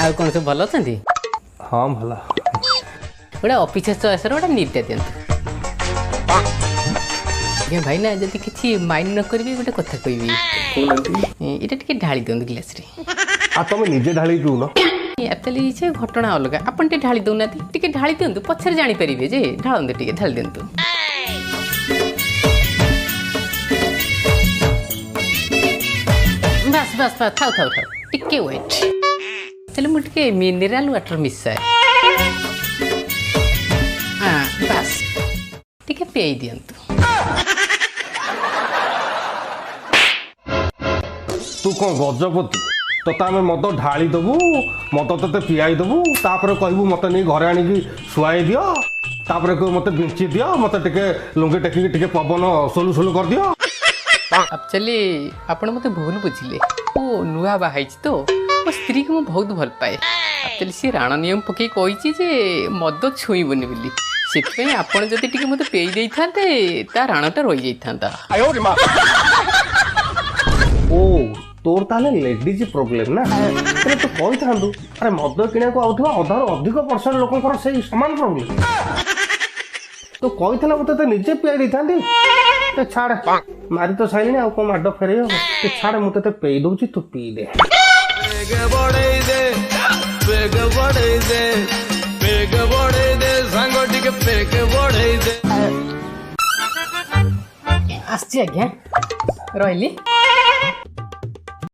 ଆଉ କ'ଣ ସବୁ ଭଲ ଅଛନ୍ତି? ହଁ ଭଲ। ଗୋଟେ ଅଫିସର ଚଏସ୍ର ଗୋଟେ ନିପ୍ଟା ଦିଅନ୍ତୁ। ଆଜ୍ଞା ଭାଇ ନା ଯଦି କିଛି ମାଇଣ୍ଡ ନ କରିବି ଗୋଟେ କଥା କହିବି। ଏଇଟା ଟିକେ ଢାଳି ଦିଅନ୍ତୁ ଗ୍ଲାସରେ। ଆଉ ତମେ ନିଜେ ଢାଳି ପିଉନ? ଆକ୍ଚୁଆଲି ସେ ଘଟଣା ଅଲଗା, ଆପଣ ଟିକେ ଢାଳି ଦେଉନାହାନ୍ତି, ଟିକେ ଢାଳି ଦିଅନ୍ତୁ, ପଛରେ ଜାଣିପାରିବେ ଯେ ଢାଳନ୍ତୁ, ଟିକେ ଢାଳି ଦିଅନ୍ତୁ। ବାସ୍ ବାସ୍ ବାସ୍, ଥାଉ ଥାଉ ଥାଉ, ଟିକେ ୱେଟ୍। ତାହେଲେ ମୁଁ ଟିକେ ମିନେରାଲ ୱାଟର ମିଶାଏ। ହଁ ବାସ୍, ଟିକେ ପିଆଇ ଦିଅନ୍ତୁ। ତୁ କ'ଣ ଗଜପତି? ତୋତେ ଆମେ ମଦ ଢାଳି ଦେବୁ, ମଦ ତୋତେ ପିଆଇ ଦେବୁ, ତାପରେ କହିବୁ ମୋତେ ନେଇ ଘରେ ଆଣିକି ଶୁଆଇ ଦିଅ, ତାପରେ କହିବୁ ମୋତେ ବିଞ୍ଚି ଦିଅ, ମୋତେ ଟିକେ ଲୁଙ୍ଗି ଟେକିକି ଟିକେ ପବନ ସୋଲୁ ସୋଲୁ କରିଦିଅ। ଆକ୍ଚୁଆଲି ଆପଣ ମୋତେ ଭୁଲ ବୁଝିଲେ। ମୁଁ ନୂଆ ବାହା ହେଇଛି ତ, ମୋ ସ୍ତ୍ରୀକୁ ମୁଁ ବହୁତ ଭଲ ପାଏ। ଆକ୍ଚୁଆଲି ସେ ରାଣ ନିୟମ ପକେଇ କହିଛି ଯେ ମଦ ଛୁଇଁବନି ବୋଲି। ସେଥିପାଇଁ ଆପଣ ଯଦି ଟିକେ ମୋତେ ପେଇ ଦେଇଥାନ୍ତେ ତା ରାଣଟା ରହିଯାଇଥାନ୍ତା। ଓ ତୋର ତାହେଲେ ଲେଡିଜ୍ ପ୍ରୋବ୍ଲେମ୍ ନା? ତାହେଲେ ତୁ କହିଥାନ୍ତୁ ଆରେ ମଦ କିଣିବାକୁ ଆଉଥିବା ଅଧାରୁ ଅଧିକ ପରସେଣ୍ଟ ଲୋକଙ୍କର ସେଇ ସମାନ ପ୍ରୋବ୍ଲେମ୍। ତୁ କହିଥିଲା ମୋତେ ତ ନିଜେ ପିଆଇ ଦେଇଥାନ୍ତି। ଛାଡ଼, ମାରି ତ ସାଇଲିଣି, ଆଉ କ'ଣ ମାଡ଼ ଫେରେଇ ହବ? ତୁ ଛାଡ଼, ମୁଁ ତତେ ପେଇ ଦଉଛି, ତୁ ପିଇ ଦେ। ଆସିଛି ଆଜ୍ଞା, ରହିଲି।